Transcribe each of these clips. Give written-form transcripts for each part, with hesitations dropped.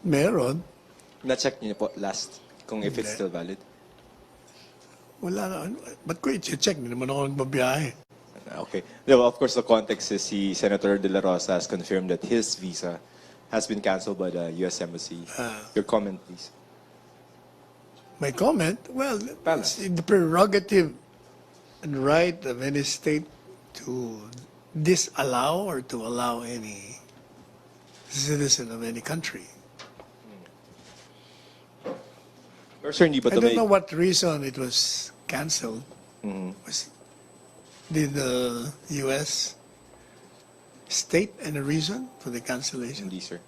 Meron. Na-check niyo po last kung if it's still valid? Wala na. Ba't ko i-check? Hindi naman ako nagbabiyahe. Okay. Well, of course, the context is Senator De La Rosa has confirmed that his visa has been canceled by the U.S. Embassy. Your comment, please. My comment? Well, Palace. it's the prerogative and right of any state to disallow or to allow any citizen of any country. Pero sir, hindi ba I ito don't may... know what reason it was canceled. Did the U.S. state any reason for the cancellation? Hindi, sir.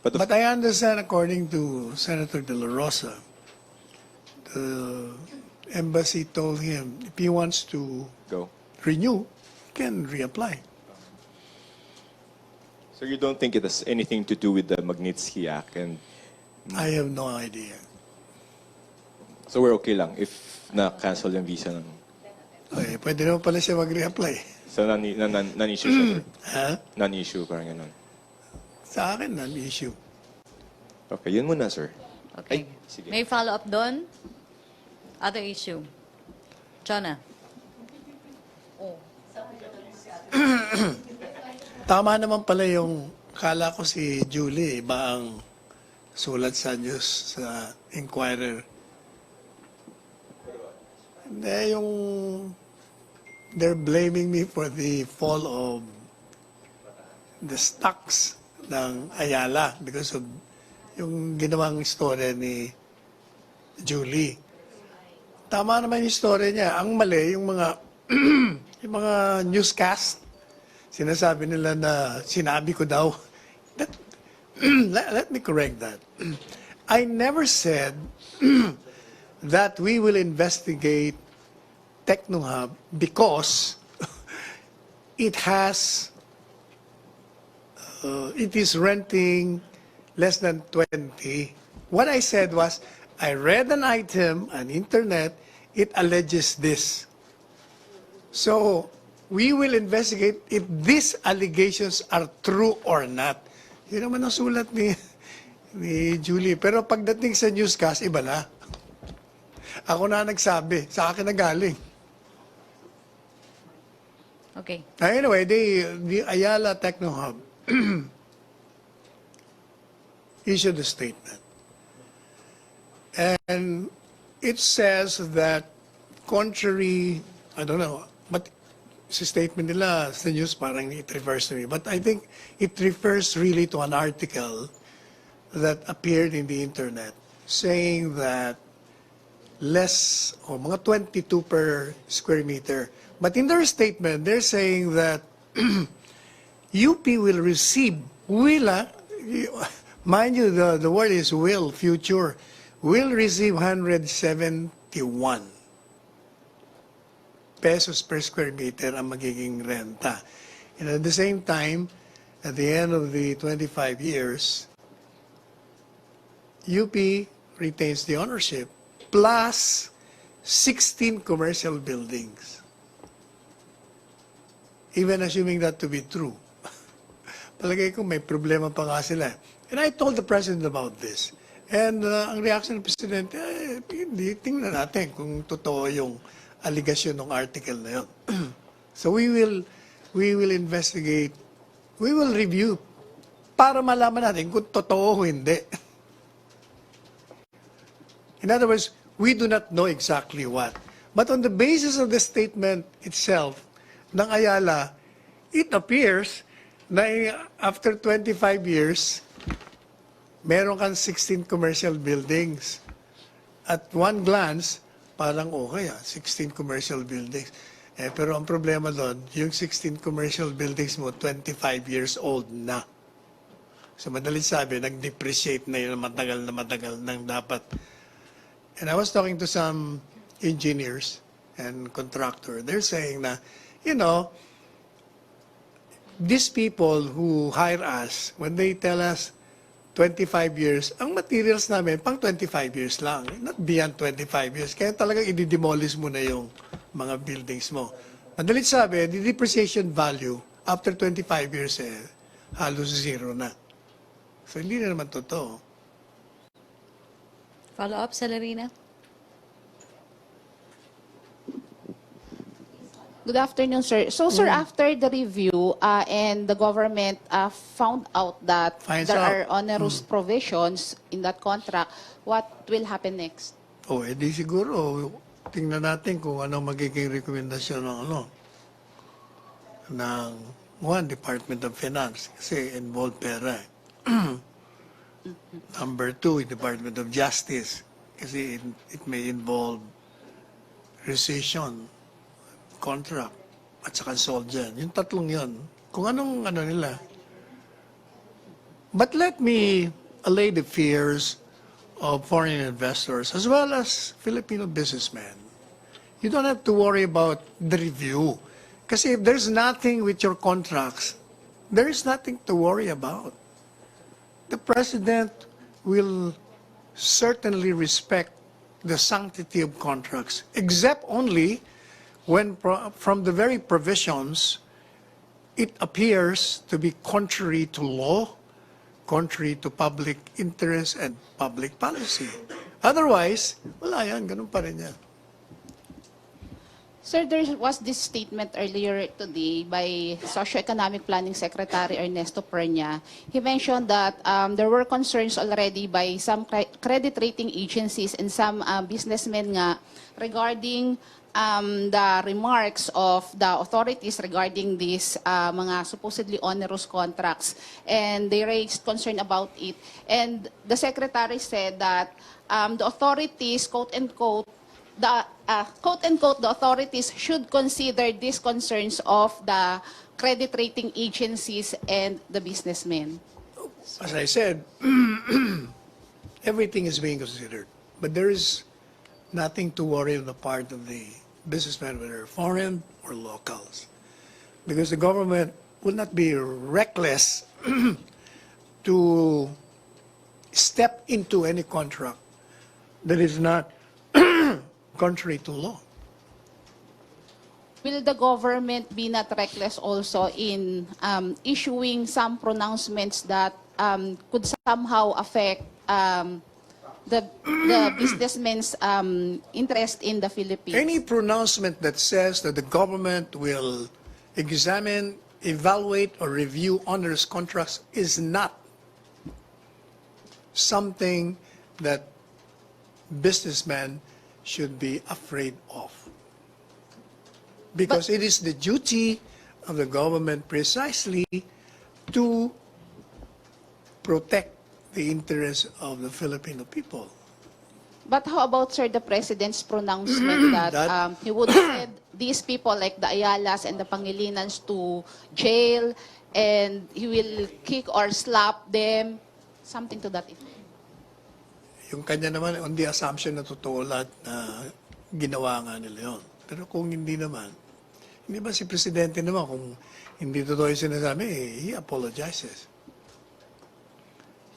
But I understand, according to Senator De La Rosa, the embassy told him if he wants to Go. renew, he can reapply. So you don't think it has anything to do with the Magnitsky Act? And I have no idea. so we're okay lang if na-cancel yung visa ng... Okay, pwede naman pala siya mag-reapply. So non-issue siya, sir? Ha? Non-issue, parang ganun. Sa akin, non-issue. Okay, yun muna, sir. Okay. Ay, sige. May follow-up doon? Other issue. Chana. Tama naman pala yung, kala ko si Julie, iba ang sulat sa news, sa Inquirer. Hindi, yung they're blaming me for the fall of the stocks ng Ayala because of yung ginawang story ni Julie. Tama naman yung story niya. Ang mali, yung mga yung mga newscast, sinasabi nila na sinabi ko daw. Let me correct that. I never said that we will investigate TechnoHub because it is renting less than 20. What I said was, I read an item on internet, it alleges this. So, we will investigate if these allegations are true or not. Yun naman ang sulat ni Julie. Pero pagdating sa newscast, iba na. Ako na nagsabi. Sa akin na galing. Okay. Anyway, the Ayala TechnoHub issued a statement. And it says that contrary, I don't know, but sa statement nila sa news parang it refers to me. But I think it refers really to an article that appeared in the internet saying that less or mga 22 per square meter. But in their statement, they're saying that UP will receive, mind you, the word is will, future, will receive 171 pesos per square meter ang magiging renta. And at the same time, at the end of the 25 years, UP retains the ownership plus 16 commercial buildings. Even assuming that to be true. Palagay ko may problema pa nga sila. And I told the President about this. And ang reaction ng President, hindi, tingnan natin kung totoo yung allegation ng article na yun. So we will investigate, we will review para malaman natin kung totoo o hindi. In other words, we do not know exactly what. But on the basis of the statement itself ng Ayala, it appears na after 25 years, meron kang 16 commercial buildings. At one glance, parang okay 16 commercial buildings. Pero ang problema doon, yung 16 commercial buildings mo, 25 years old na. So madalit sabi, nag-depreciate na yun matagal nang dapat. And I was talking to some engineers and contractor. They're saying na, you know, these people who hire us, when they tell us 25 years, ang materials namin, pang 25 years lang, not beyond 25 years. Kaya talagang i-demolish mo na yung mga buildings mo. Madalit sabi, the depreciation value after 25 years, halos zero na. So, hindi na naman totoo. Follow-up, Celerina? Good afternoon, sir. So, sir, after the review and the government found out that Finds there out. are onerous provisions in that contract, what will happen next? O, edi siguro, tingnan natin kung ano magiging rekomendasyon ng Department of Finance kasi involved pera. Number 2, Department of Justice kasi it may involve rescission, contract, at saka soldier. Yung tatlong yun. Kung anong nila. But let me allay the fears of foreign investors as well as Filipino businessmen. You don't have to worry about the review. Kasi if there's nothing with your contracts, there is nothing to worry about. The President will certainly respect the sanctity of contracts, except only when from the very provisions, it appears to be contrary to law, contrary to public interest and public policy. Otherwise, wala yan, ganun pa rin yan. Sir, there was this statement earlier today by Socioeconomic Planning Secretary Ernesto Perña. He mentioned that there were concerns already by some credit rating agencies and some businessmen nga regarding the remarks of the authorities regarding these mga supposedly onerous contracts. And they raised concern about it. And the Secretary said that the authorities, quote-unquote, the authorities should consider these concerns of the credit rating agencies and the businessmen. As I said, everything is being considered. But there is nothing to worry on the part of the businessmen, whether foreign or locals. Because the government will not be reckless to step into any contract that is not contrary to law. Will the government be not reckless also in issuing some pronouncements that could somehow affect the businessmen's interest in the Philippines? Any pronouncement that says that the government will examine, evaluate, or review onerous contracts is not something that businessmen should be afraid of. Because it is the duty of the government precisely to protect the interests of the Filipino people. But how about, sir, the President's pronouncement that he would send these people like the Ayalas and the Pangelinans to jail and he will kick or slap them? Something to that effect. Yung kanya naman, on the assumption na totoo lahat na ginawa nga nila yun. Pero kung hindi naman, hindi ba si Presidente naman, kung hindi totoo yung sinasabi, he apologizes.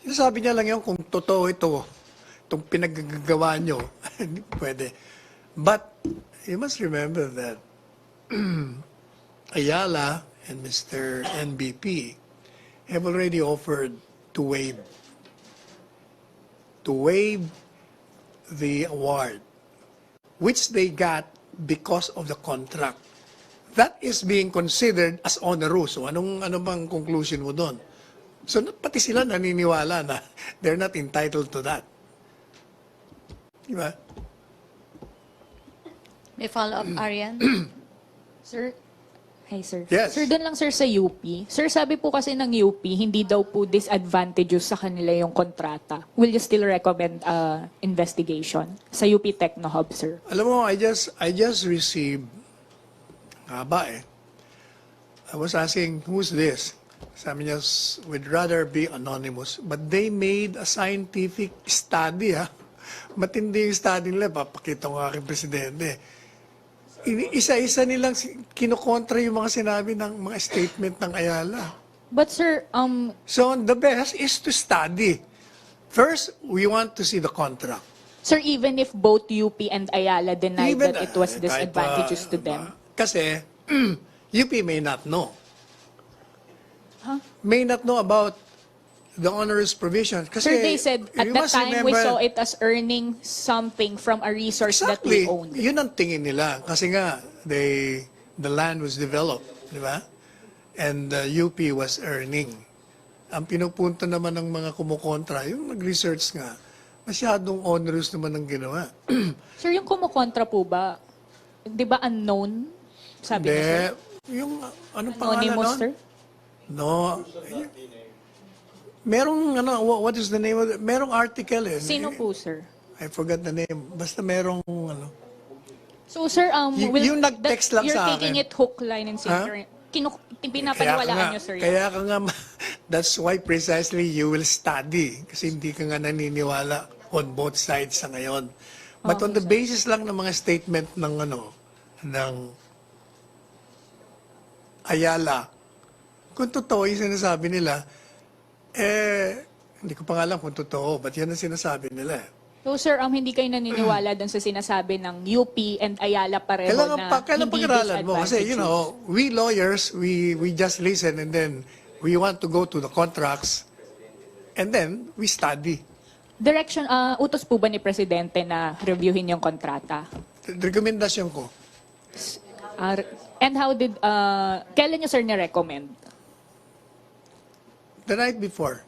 Sinasabi niya lang yun kung totoo itong pinaggagawa nyo, hindi pwede. But you must remember that Ayala and Mr. NBP have already offered to waive the award, which they got because of the contract. That is being considered as onerous. So ano bang conclusion mo doon? So pati sila naniniwala na they're not entitled to that. Diba? May follow-up, Arian? Sir, hi sir. Yes. Sir, doon lang sir sa UP. Sir, sabi po kasi ng UP, hindi daw po disadvantageous sa kanila yung kontrata. Will you still recommend investigation sa UP Techno Hub, sir? Alam mo, I just received, I was asking, who's this? Sabi niya, would rather be anonymous. But they made a scientific study, Matindi yung study nila, papakita ko aking presidente. Isa-isa nilang kinukontra yung mga sinabi ng mga statement ng Ayala. But sir, So the best is to study. First, we want to see the contract. sir, even if both UP and Ayala denied Even, that it was kahit disadvantageous to pa, them. Kasi UP may not know. Huh? May not know about the onerous provision. Kasi, Sir, they said at you that must time we remember- saw it as earning something from a resource that we Exactly. owned. Yun ang tingin nila. Kasi nga, the land was developed, di ba? And the UP was earning. Ang pinupunto naman ng mga kumukontra, yung nag-research nga, masyadong onerous naman ang ginawa. Sir, yung kumukontra po ba, di ba unknown? Sabi niya, sir? Yung, anong pangalan Anonymous, nun? sir? No. Merong, what is the name of it? Merong article eh. Sino po, sir? I forgot the name. Basta merong, So, sir, Yung nag-text lang you're sa taking akin. it hook, line, and sinker. Pinapaniwalaan niyo, sir. Kaya ka nga, that's why precisely you will study. Kasi hindi ka nga naniniwala on both sides sa ngayon. But on the basis lang ng mga statement ng ng Ayala, kung totoo yung sinasabi nila, hindi ko pa nga alam kung totoo, but yan ang sinasabi nila. So, sir, hindi kayo naniniwala dun sa sinasabi ng UP and Ayala pareho Kailangan hindi pag-aralan mo. Kasi, disadvantageous? we lawyers, we just listen and then we want to go to the contracts and then we study. Direction, utos po ba ni Presidente na reviewin yung kontrata? Rekomendasyon ko. And how did, kailan niyo, sir, na-recommend? The night before.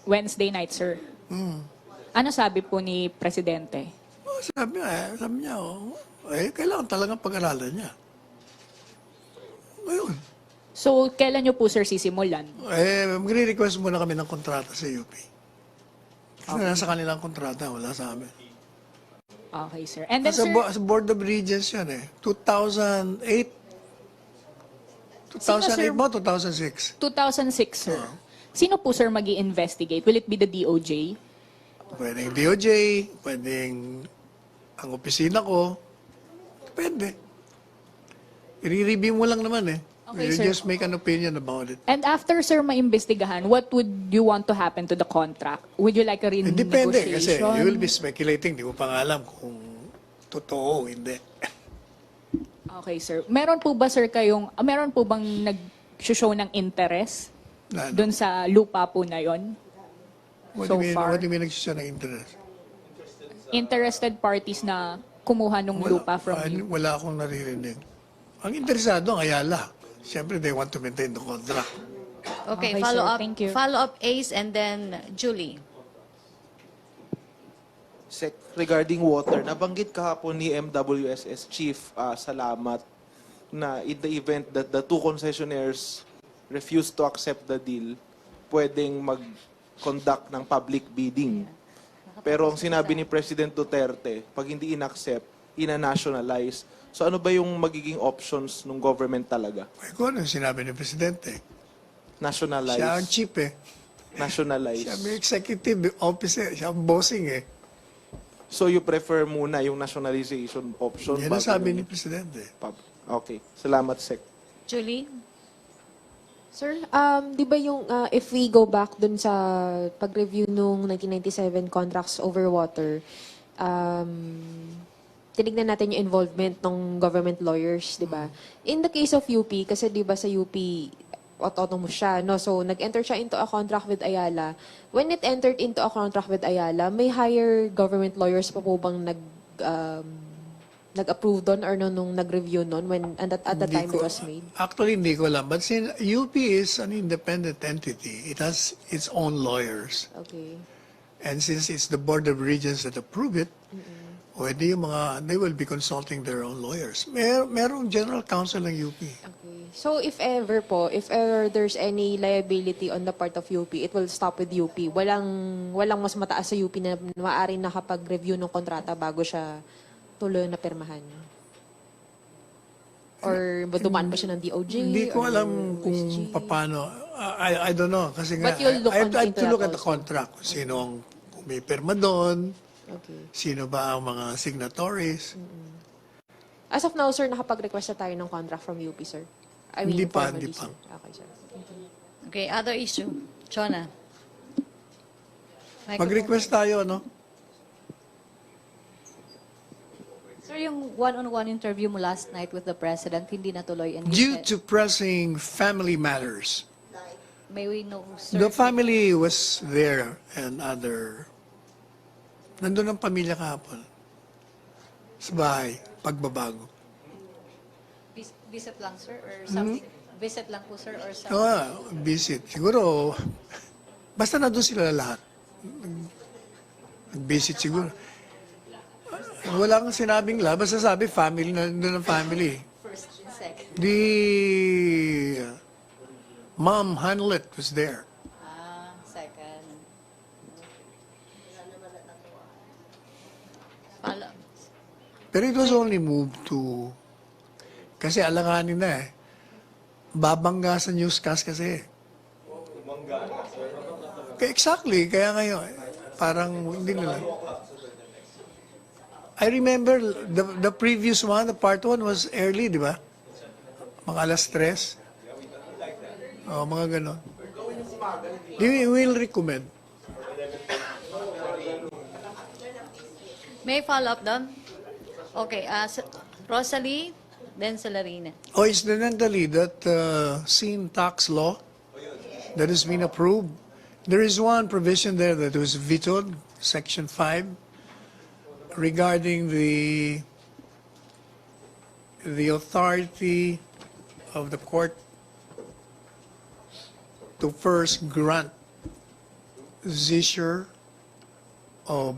Wednesday night, sir. Ano sabi po ni Presidente? Sabi niya, kailangan talagang pag-aralan niya. Ngayon, So, kailan niyo po, sir, sisimulan? magre-request muna kami ng kontrata sa UP. Kasi nasa kanilang kontrata, wala sa amin. Okay, sir. And then, Sa sir, Board of Regents yan 2008. 2008 sir? ba? 2006. 2006, sir. Sino po, sir, mag investigate? Will it be the DOJ? Pwedeng DOJ, pwedeng ang opisina ko. Depende. I-review mo lang naman Okay, you sir. just make an opinion about it. And after, sir, maimbestigahan, what would you want to happen to the contract? Would you like a Depende kasi renegotiation? you will be speculating. Di mo pa nga alam kung totoo o hindi. Okay, sir. Meron po ba, sir, meron po bang nag-show ng interest doon sa lupa po na yon? What So do you mean, far? what do you mean nagsisya ng interest? Interested parties na kumuha ng lupa from you? Wala akong naririnig. Ang interesado ang Ayala. Siyempre, they want to maintain the contract. Okay, Okay, follow sir. up. Thank you. Follow up, Ace, and then Julie. Sec, regarding water, nabanggit kahapon ni MWSS Chief Salamat na in the event that the two concessionaires refuse to accept the deal, pwedeng mag-conduct ng public bidding. Pero ang sinabi ni President Duterte, pag hindi in-accept, ina-nationalize. So ano ba yung magiging options ng government talaga? Ay, kung ano yung sinabi ni Presidente? Nationalize. Siya ang chief Nationalize. Siya ang executive officer. Siya ang bossing So you prefer muna yung nationalization option? Yan ang bago sabi yung ni Presidente. Okay. Salamat, Sec. Julie? Sir, di ba yung if we go back dun sa pag-review nung 1997 contracts over water, tinignan natin yung involvement ng government lawyers, di ba? In the case of UP, kasi di ba sa UP, autonomous siya, no? So, nag-enter siya into a contract with Ayala. When it entered into a contract with Ayala, may higher government lawyers pa po bang nag-approve doon or nung nag-review noon when at the time it was made? Actually, hindi ko alam. But since UP is an independent entity, it has its own lawyers. Okay. And since it's the Board of Regents that approve it, pwede yung they will be consulting their own lawyers. Merong general counsel ng UP. Okay. So if ever there's any liability on the part of UP, it will stop with UP. Walang mas mataas sa UP na maaaring nakapag-review ng kontrata bago siya tuloy na pirmahan. Or dumaan pa siya ng DOJ? Hindi ko or alam kung SG? paano. I don't know. Kasi nga, But you'll look I have into to look that at the also. contract. Sino ang may pirma doon, Okay. sino ba ang mga signatories. As of now, sir, nakapag-request na tayo ng contract from UP, sir? Hindi pa, formally, hindi pa. sir. Okay, sir. Thank you. Okay, other issue. Chona? Mag-request tayo, no? Sir, yung one-on-one interview mo last night with the President, hindi natuloy. And you Due said- to pressing family matters. May we know, sir? The family was there and nandun ang pamilya kahapon. Sa bahay, pagbabago. Visit lang, sir? Or something? Visit lang po, sir? Or something? Visit. Siguro, basta nandun sila lahat. Nag-visit siguro. Wala kang sinabing basta sabi family, nandun ang family. First and second. The mom Hamlet was there. Second. Follow. Pero it was only moved to, kasi alanganin na babangga sa newscast kasi. Exactly, kaya ngayon, parang hindi nila. I remember the previous one, the part 1 was early, di ba? Mga alas 3. Mga ganon. We will recommend. May follow up doon? Okay, Rosalie, then Celerina. Incidentally, that sin tax law that has been approved, there is one provision there that was vetoed, Section 5, regarding the authority of the court to first grant seizure of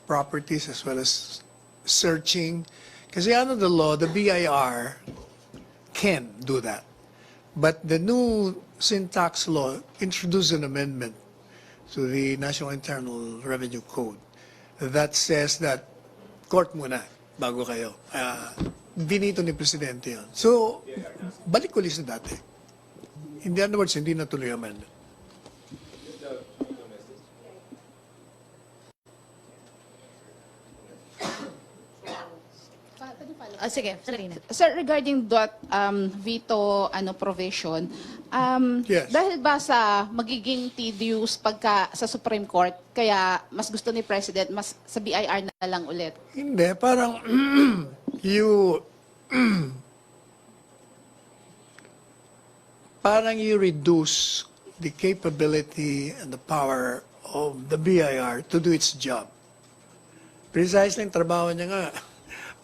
properties as well as searching. Kasi under the law, the BIR can do that. But the new syntax law introduced an amendment to the National Internal Revenue Code that says that court muna bago kayo. Binito ni Presidente yun. So, balik ulit sa dati. In other words, hindi natuloy ang amendment. Sige, Celerina. Sir, regarding that veto provision, Yes. dahil ba sa magiging tedious pagka sa Supreme Court, kaya mas gusto ni President, mas sa BIR na lang ulit? Hindi, parang you reduce the capability and the power of the BIR to do its job. Precisely ang trabaho niya nga,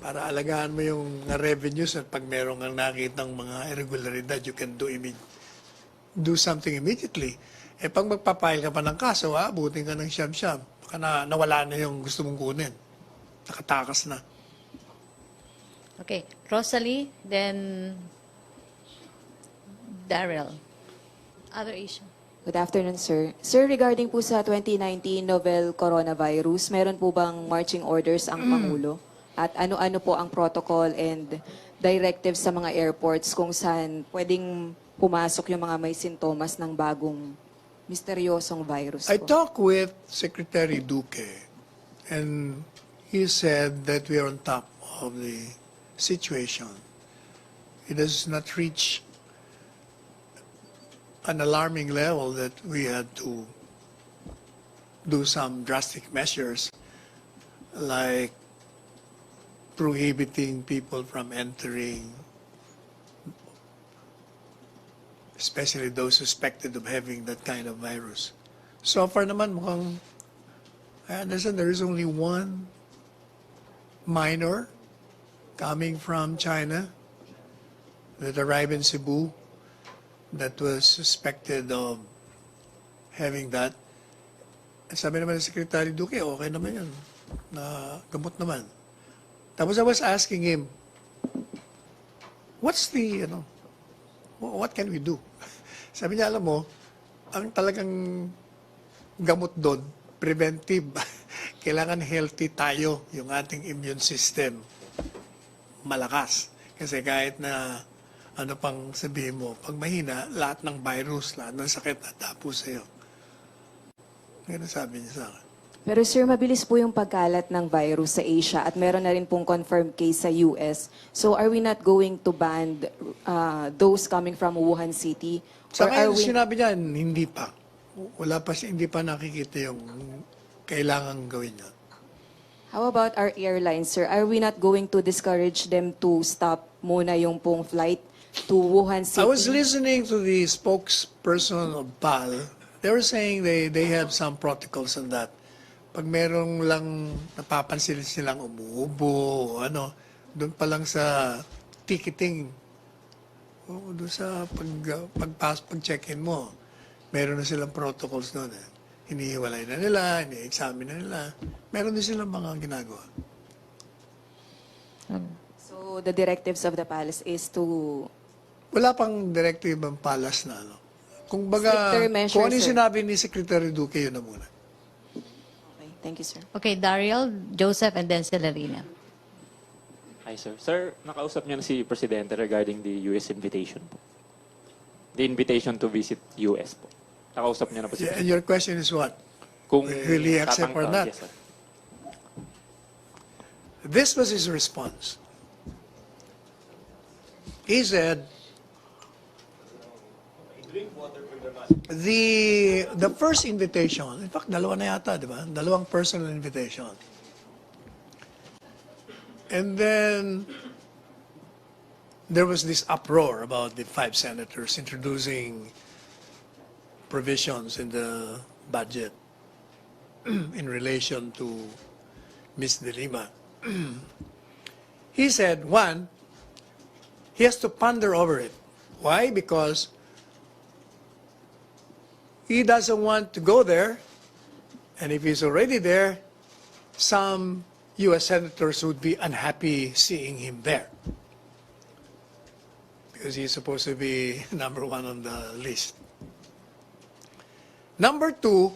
para alagaan mo yung revenues at pag meron kang nakitang mga irregularidad, you can do something immediately. Pag magpapile ka pa ng kaso, abutin ka ng siyam-siyam. Baka nawala na yung gusto mong kunin. Nakatakas na. Okay, Rosalie, then Daryl. Other issue. Good afternoon, sir. Sir, regarding po sa 2019 novel coronavirus, meron po bang marching orders ang Pangulo? At ano-ano po ang protocol and directives sa mga airports kung saan pwedeng pumasok yung mga may sintomas ng bagong misteryosong virus I po? talked with Secretary Duque, and he said that we are on top of the situation. It does not reach an alarming level that we had to do some drastic measures like prohibiting people from entering, especially those suspected of having that kind of virus. So far naman mukhang, I understand there is only one minor coming from China that arrived in Cebu that was suspected of having that. Sabi naman ng Secretary Duque, okay naman yun, na gamot naman. Tapos I was asking him, what can we do? Sabi niya, alam mo, ang talagang gamot doon, preventive. Kailangan healthy tayo, yung ating immune system. Malakas. Kasi kahit na ano pang sabihin mo, pag mahina, lahat ng virus, lahat ng sakit natapo sa'yo. Ganun sabi niya sa akin. Pero sir, mabilis po yung pagkalat ng virus sa Asia at meron na rin pong confirmed case sa US. So are we not going to ban those coming from Wuhan City? Sa Or are ngayon, we... sinabi niya, hindi pa. Hindi pa nakikita yung kailangan gawin niya. How about our airlines, sir? Are we not going to discourage them to stop muna yung pong flight to Wuhan City. I was listening to the spokesperson of PAL. They were saying they have some protocols on that. Pag merong lang napapansin silang umuubo, ano, doon pa lang sa ticketing, doon sa pag-check-in mo, meron na silang protocols doon. Eh. Hinihiwalay na nila, ini-examine na nila. Meron din silang mga ginagawa. So the directives of the palace is to Wala pang directive ng palas na ano. Kung baga, Stricter measures, kung ano yung sir. sinabi ni Secretary Duque, yun na muna. Okay, thank you, sir. Okay, Daryl, Joseph, and then Celerina. Hi, sir. Sir, nakausap niyo na si Presidente regarding the US invitation po. The invitation to visit US po. Nakausap niyo na po si And your question is what? Kung Will he accept or not? Yes, sir. This was his response. He said, the first invitation, in fact, dalawa na yata, di ba? Dalawang personal invitation. And then, there was this uproar about the 5 senators introducing provisions in the budget in relation to Ms. De Lima. He said, one, he has to ponder over it. Why? Because he doesn't want to go there, and if he's already there, some U.S. senators would be unhappy seeing him there. Because he's supposed to be number 1 on the list. Number 2,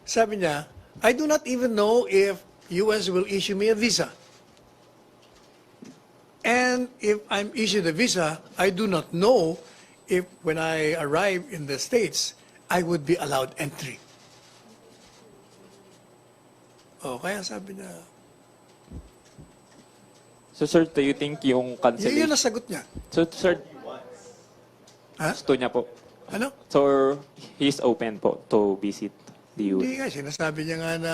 sabi niya, I do not even know if U.S. will issue me a visa. And if I'm issued a visa, I do not know if when I arrive in the States, I would be allowed entry. Oh, kaya sabi niya, So, sir, do you think yung yun cancellation... ang sagot niya. So, sir, Ha? gusto niya po. Ano? So, he's open po to visit the US. Hindi nga, sinasabi niya nga na,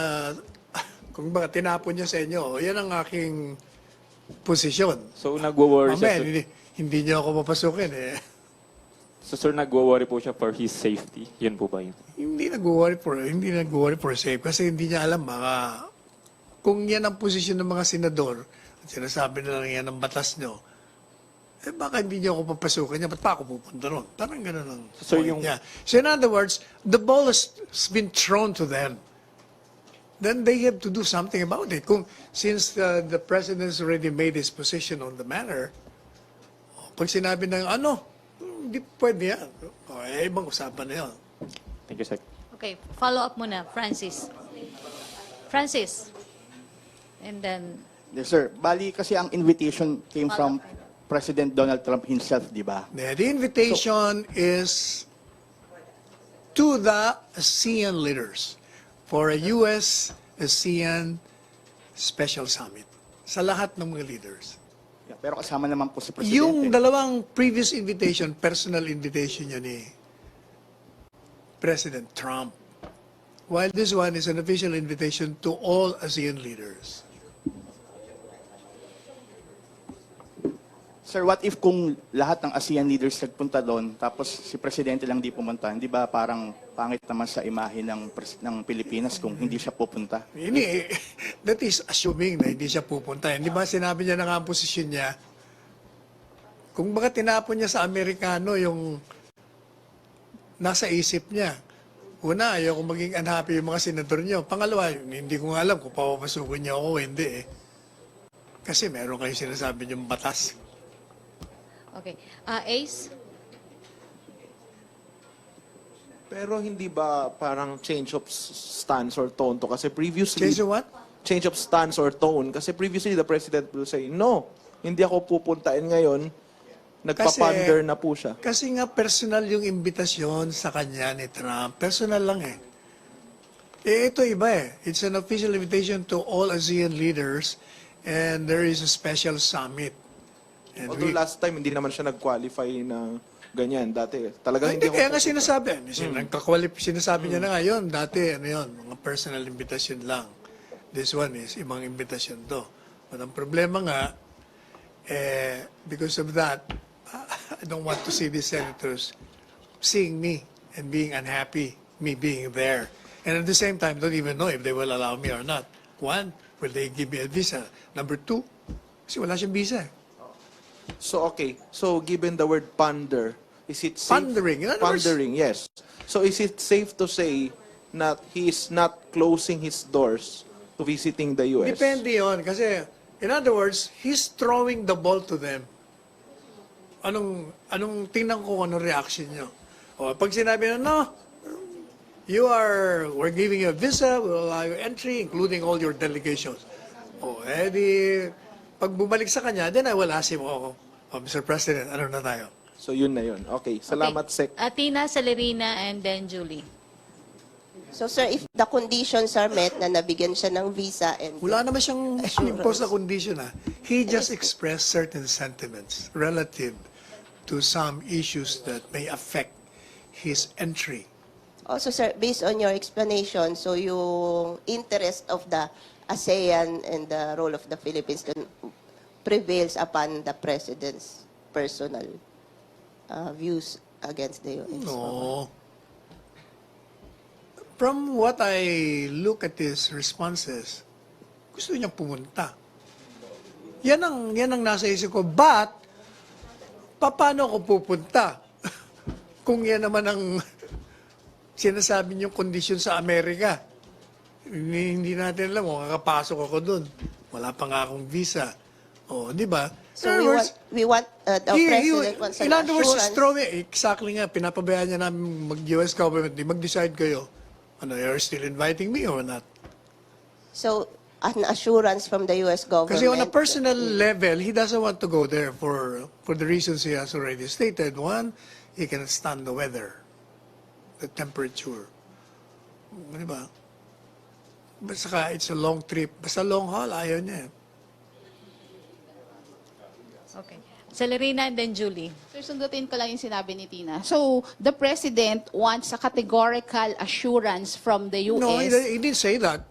kung baka tinapon niya sa inyo, yan ang aking posisyon. So, nagwo-worry Mamaya, siya. hindi niya ako papasukin eh. So, sir, nagwo-worry po siya for his safety. Yun po ba yun? Hindi nag-worry for safe kasi hindi niya alam baka kung yan ang posisyon ng mga senador at sinasabi na lang yan ang batas nyo, eh baka hindi niya ako papasukin niya, ba't pa ako pupunta ron? Parang gano'n ang So, point yung- niya. So in other words, the ball has been thrown to them. Then they have to do something about it. Since the president has already made his position on the matter, pag sinabi ng hindi pwede yan. Ibang usapan na yan. Thank you, sir. Okay, follow up muna, Francis. Francis. And then, Yes, sir. Bali kasi ang invitation came from President Donald Trump himself, di ba? The invitation is to the ASEAN leaders for a U.S.-ASEAN special summit sa lahat ng mga leaders. Yeah, pero kasama naman po si Presidente. Yung dalawang previous invitation, personal invitation yun ni President Trump. While this one is an official invitation to all ASEAN leaders. Sir, what if kung lahat ng ASEAN leaders nagpunta doon, tapos si Presidente lang di pumunta, hindi ba parang pangit naman sa imahe ng Pilipinas kung hindi siya pupunta? That is assuming na hindi siya pupunta. Hindi ba sinabi niya na nga ang posisyon niya? Kung baka tinapon niya sa Amerikano yung nasa isip niya. Una, ayaw kong maging unhappy yung mga senador niyo. Pangalawa, hindi ko nga alam kung papapasukin niya ako o hindi eh. Kasi meron kayo sinasabi niyong batas. okay. Ace? Pero hindi ba parang change of stance or tone to? Kasi previously... Change of what? Change of stance or tone. Kasi previously, the President will say, no, hindi ako pupuntain ngayon. Nagpapander na po siya. Kasi nga personal yung imbitasyon sa kanya ni Trump. Personal lang eh. Ito iba eh. It's an official invitation to all ASEAN leaders and there is a special summit. And Although last time, hindi naman siya nag-qualify na ganyan. Dati, talagang hindi, hindi kaya ako nga pupunta. sinasabi. Sinasabi niya na nga yun. Dati, mga personal invitation lang. This one is ibang invitation to. But ang problema nga, because of that, I don't want to see these senators seeing me and being unhappy, me being there. And at the same time, don't even know if they will allow me or not. One, will they give me a visa? Number two, kasi wala siyang visa. So, okay. So, given the word ponder, is it safe? Pondering. In other words- Pondering, yes. So, is it safe to say that he is not closing his doors to visiting the U.S.? Depende yun. Kasi, in other words, he's throwing the ball to them. Anong tingnan ko anong reaction nyo. O, pag sinabi na, no, we're giving you a visa, we'll allow you entry, including all your delegations. O, di, pag bumalik sa kanya, then I will ask him, Mr. President, ano na tayo? So, yun na yun. Okay. Salamat, Sec. Atina, Celerina, and then Julie. So sir, if the conditions are met na nabigyan siya ng visa and Wala naman siyang impose na condition. He just expressed certain sentiments relative to some issues that may affect his entry. also sir, based on your explanation, so yung interest of the ASEAN and the role of the Philippines then prevails upon the President's personal views against the U.S. No. From what I look at his responses, gusto niyang pumunta. Yan ang nasa isip ko. But, paano ako pupunta? Kung yan naman ang sinasabi niyong kondisyon sa Amerika. Hindi natin alam kung kakapasok ako doon. Wala pa nga akong visa. O, di ba? So we want the President wants an in other words, assurance. exactly nga, pinapabayaan niya namin mag-US government, mag-decide kayo. Ano, you're still inviting me or not? So an assurance from the U.S. government. Kasi on a personal level, he doesn't want to go there for the reasons he has already stated. One, he cannot stand the weather, the temperature. Di ba? Basta it's a long trip. Basta long haul, ayaw niya. Okay. Celerina, and then Julie. Sir, sundutin ko lang yung sinabi ni Tina. So, the President wants a categorical assurance from the U.S. No, he didn't say that.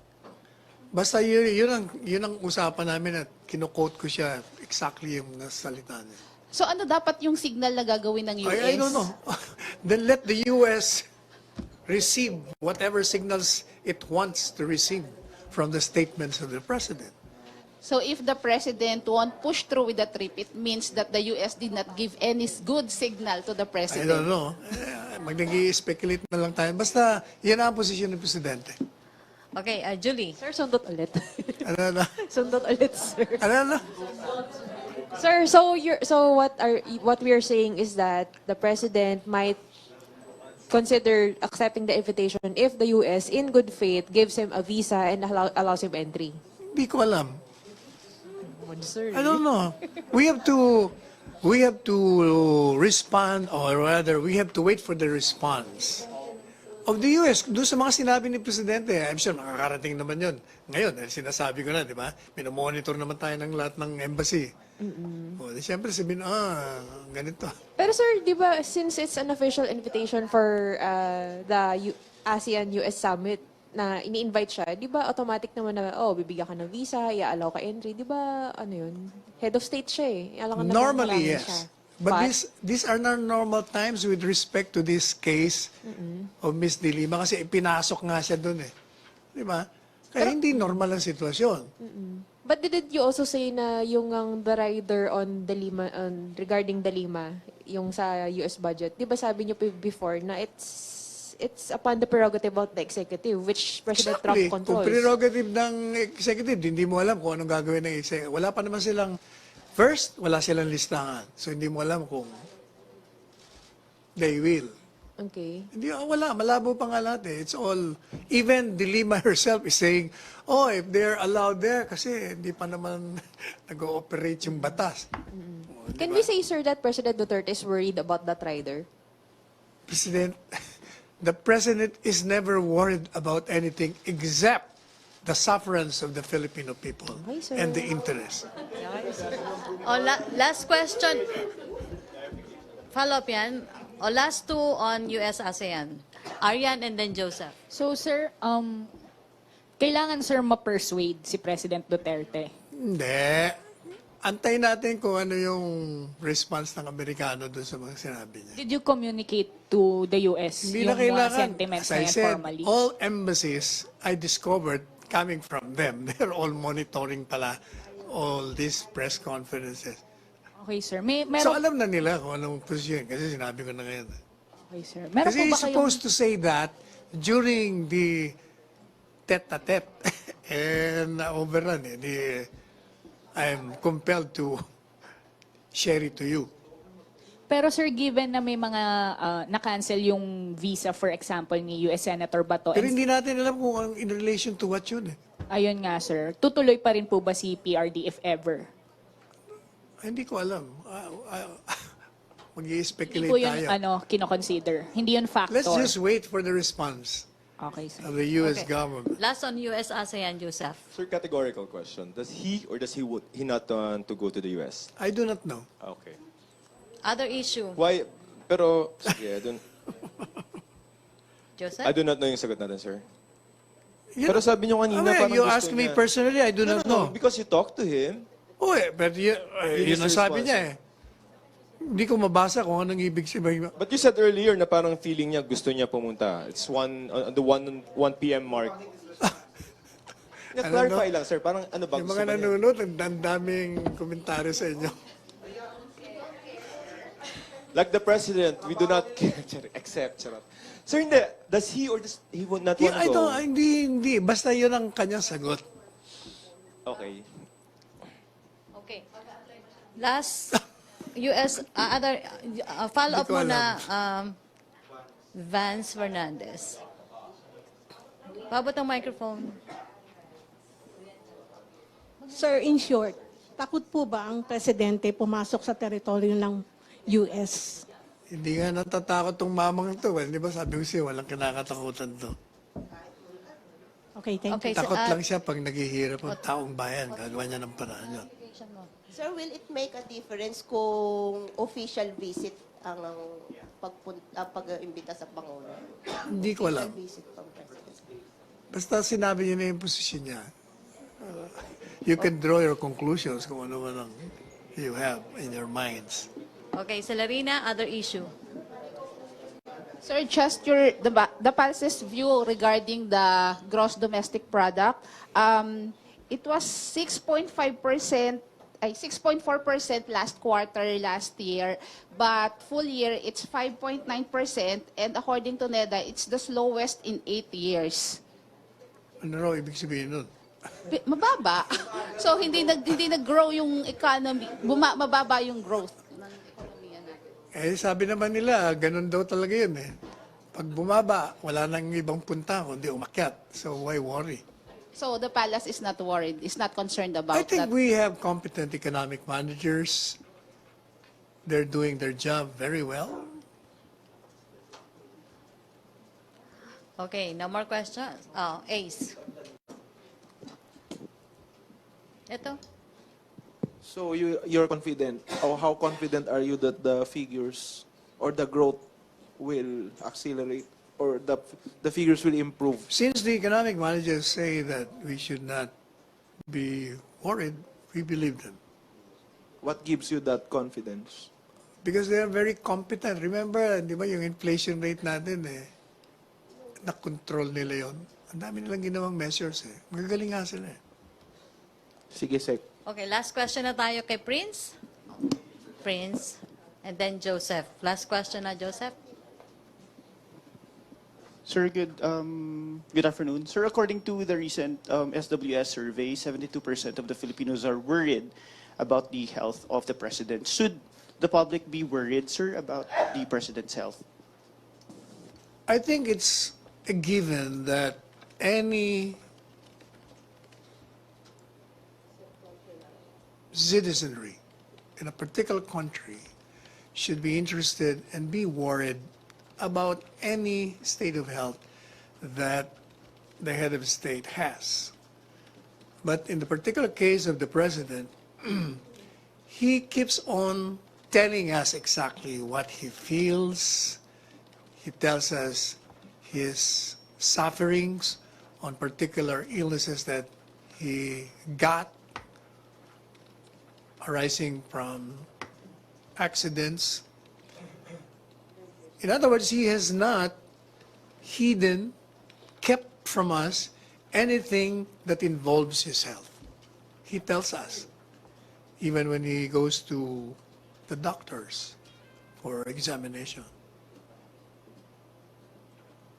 Basta yun ang usapan namin at kinukote ko siya exactly yung nasalita niya. So, ano dapat yung signal na gagawin ng U.S.? I don't know. Then let the U.S. receive whatever signals it wants to receive from the statements of the President. So, if the President won't push through with the trip, it means that the U.S. did not give any good signal to the I President. don't know. Mag-nag-i-speculate na lang tayo. Basta, yan ang posisyon ng Presidente. Okay, Julie. Sir, sundot ulit. Ano na? Sundot ulit, sir. Ano na? Sir, so what we are saying is that the President might consider accepting the invitation if the U.S. in good faith gives him a visa and allows him entry. Hindi ko alam. I don't know. We have to respond, or rather, we have to wait for the response of the U.S. Doon sa mga sinabi ni Presidente. I'm sure makakarating naman yun. Ngayon, sinasabi ko na, di ba? Minomonitor naman tayo ng lahat ng embassy. O, di siyempre sabihin, ganito. Pero sir, di ba, since it's an official invitation for the ASEAN-US Summit na ini-invite siya, di ba automatic naman na, bibigyan ka ng visa, i-allow ka entry, di ba, ano yun? Head of state siya eh. Alam ka naman Normally, marami yes. siya. But these are not normal times with respect to this case of Miss De Lima kasi ipinasok nga siya doon eh. Di ba? Kaya hindi normal ang sitwasyon. But did you also say na yung the rider on De Lima, regarding De Lima, yung sa US budget, di ba sabi niyo before na it's upon the prerogative of the executive, which President Trump Exactly. controls. Kung prerogative ng executive, hindi mo alam kung anong gagawin ng executive. Wala pa naman silang, first, wala silang listahan. So hindi mo alam kung they will. Okay. Hindi, wala. Malabo pa nga lahat eh. It's all, even De Lima herself is saying, if they're allowed there, kasi hindi pa naman nag-ooperate yung batas. Can we say, sir, that President Duterte is worried about that rider? The President is never worried about anything except the sufferance of the Filipino people Okay, sir. and the interest. Last question. Follow-up yan. Last two on US-ASEAN. Arian and then Joseph. So, sir, kailangan, sir, ma-persuade si President Duterte. Hindi. Antayin natin kung ano yung response ng Amerikano doon sa mga sinabi niya. Did you communicate to the US Hindi na yung mga kailangan. sentiments As na I yan said, formally? all embassies I discovered coming from them. They're all monitoring pala all these press conferences. Okay, sir. May, So meron, alam na nila kung anong posisyon kasi sinabi ko na ngayon. okay, sir. Meron Kasi po ba he's kayong... supposed to say that during the tete-a-tete and overrun. I'm compelled to share it to you. Pero sir, given na may mga na-cancel yung visa, for example, ni US Senator Bato, Pero and hindi natin alam kung in relation to what yun. ayun nga sir, tutuloy pa rin po ba si PRD if ever? Hindi ko alam. Hindi Mag-i-speculate po yun tayo. kino-consider. Hindi yun factor. Let's just wait for the response Okay, sir. of the U.S. Okay. government. Last on US-ASEAN, Joseph. Sir, categorical question. Does he or does he not want to go to the US? I do not know. Okay. Other issue, Why? Pero, sige, Joseph? I do not know yung sagot natin, sir. You Pero know, sabi niyo kanina, okay, parang you gusto ask me niya- personally, I do not know. Because you talked to him. Oh, but Yun yun is ang the sabi response. niya eh. Hindi ko mabasa kung anong ibig sabihin. But you said earlier na parang feeling niya gusto niya pumunta. It's the 1 p.m. mark. Clarify lang, sir. Parang ano ba Yung gusto mga ba niya? nanonood, ang daming komentaryo sa inyo. Like the president, we do not accept. Charot. Sir, hindi. Does he or does he would not want to I go? don't, hindi. Basta yun ang kanyang sagot. Okay. Okay. Last, US, other, follow-up Hindi ko muna, Vance Fernandez. Pabot ang microphone. Sir, in short, takot po ba ang presidente pumasok sa teritoryo ng US? Hindi nga natatakot tong mamang to. Di ba sabi ko siya, walang kinakatakutan to. Okay, thank Okay, you. Takot so, lang siya pag naghihirap ang taong bayan. Gagawa niya ng paraan yun. Sir, will it make a difference kung official visit ang pag-imbita sa Pangulo? Hindi ko alam. Official visit from President. Basta sinabi niya na yung posisyon niya. You can draw your conclusions kung ano man ang you have in your minds. Okay, Celerina, other issue. Sir, just the Pulse's view regarding the gross domestic product. It was 6.5%, 6.4% last quarter last year, but full year it's 5.9%, and according to NEDA, it's the slowest in 8 years. Ano raw ibig sabihin nun? Mababa. So hindi nag-grow yung economy, mababa yung growth ng ekonomiya natin. Sabi naman nila, ganun daw talaga yun eh. Pag bumaba, wala nang ibang punta kundi umakyat. So why worry? So the palace is not worried, is not concerned about I think that. we have competent economic managers. They're doing their job very well. Okay, no more questions. Oh, Ace. Ito. So you're confident, or how confident are you that the figures or the growth will accelerate or the figures will improve? Since the economic managers say that we should not be worried, we believe them. What gives you that confidence? Because they are very competent. Remember, di ba yung inflation rate natin na-control nila yon. Ang dami nilang ginawang measures eh. Magagaling nga sila eh. Sige, Sec. Okay, last question na tayo kay Prince. Prince. And then Joseph. Last question na, Joseph. Sir, good afternoon. Sir, according to the recent SWS survey, 72% of the Filipinos are worried about the health of the president. Should the public be worried, sir, about the president's health? I think it's a given that any citizenry in a particular country should be interested and be worried about any state of health that the head of state has. But in the particular case of the president, he keeps on telling us exactly what he feels. He tells us his sufferings on particular illnesses that he got. arising from accidents. In other words, he has not hidden, kept from us anything that involves his health. He tells us, even when he goes to the doctors for examination.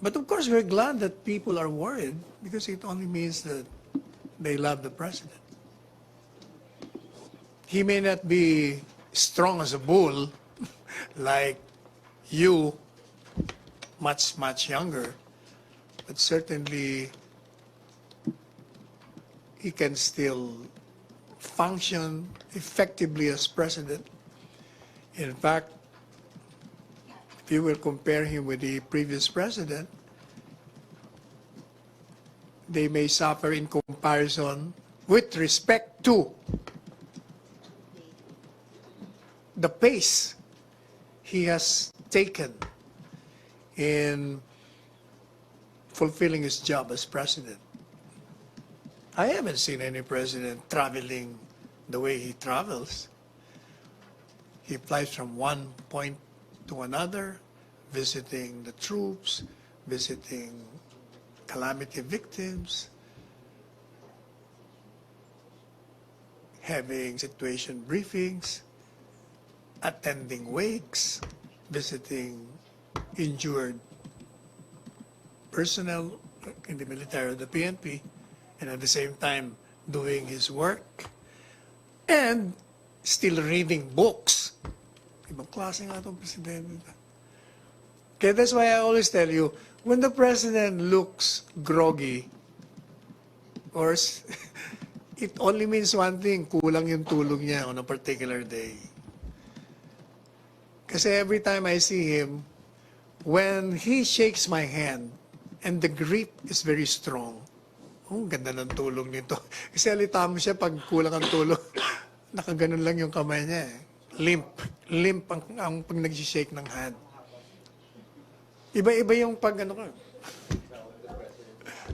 But of course, we're glad that people are worried because it only means that they love the president. He may not be strong as a bull like you, much, much younger, but certainly he can still function effectively as president. In fact, if you will compare him with the previous president, they may suffer in comparison with respect to the pace he has taken in fulfilling his job as president. I haven't seen any president traveling the way he travels. He flies from one point to another, visiting the troops, visiting calamity victims, having situation briefings, attending wakes, visiting injured personnel in the military or the PNP, and at the same time doing his work, and still reading books. Ibang klase nga itong presidente. Okay, that's why I always tell you, when the president looks groggy, or it only means one thing, kulang yung tulog niya on a particular day. Kasi every time I see him, when he shakes my hand, and the grip is very strong, oh, ganda ng tulog nito. Kasi alita mo siya pag kulang ang tulog, nakaganon lang yung kamay niya eh. Limp. Limp ang pag nag-shake ng hand. Iba-iba yung pag ano ka.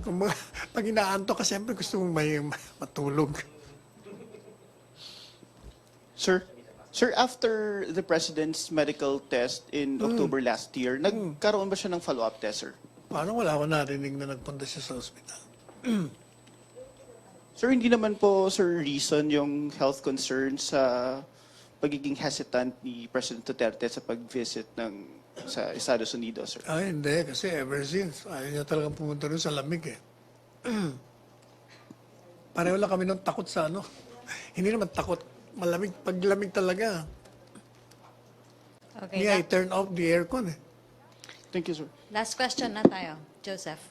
Kung pag inaanto ka, siyempre gusto mong may matulog. Sir, after the president's medical test in October last year, nagkaroon ba siya ng follow-up test, sir? Parang wala ko narinig na nagpunta siya sa ospital. Sir, hindi naman po, sir, reason yung health concerns sa pagiging hesitant ni President Duterte sa pag-visit sa Estados Unidos, sir? Ay, hindi. Kasi ever since, ayaw niya talagang pumunta rin sa lamig eh. Pareho lang kami nung takot sa ano. Hindi naman takot. Malamig. Paglamig talaga. Okay. Yeah, I turn off the aircon eh. Thank you, sir. Last question na tayo. Joseph.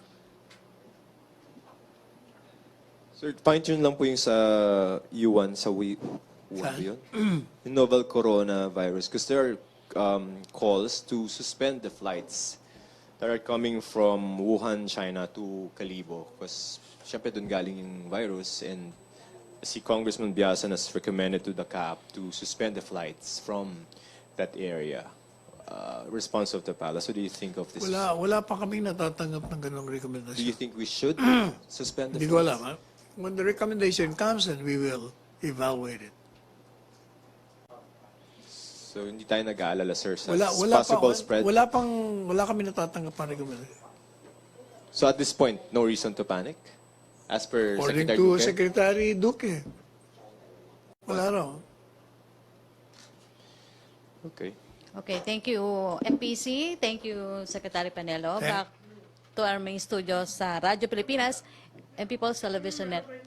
Sir, fine-tune lang po yung sa U1, sa U1 ba yun? Yung novel coronavirus. Because there are calls to suspend the flights that are coming from Wuhan, China to Calibo. Because syempre doon galing yung virus, and si Congressman Biasan has recommended to the CAP to suspend the flights from that area. Response of the palace. What do you think of this? Wala pa kaming natatanggap ng ganong Do you recommendation. think we should suspend the Hindi ko flights? alam. Ha? When the recommendation comes, then we will evaluate it. So hindi tayo nag-aalala, sir, sa Wala possible spread? wala kami natatanggap ng recommendation. So at this point, no reason to panic? As per According Secretary to Duque? Secretary Duque. Wala raw. Okay. Okay, thank you, MPC. Thank you, Secretary Panelo. Back to our main studio sa Radyo Pilipinas and People's Television Network.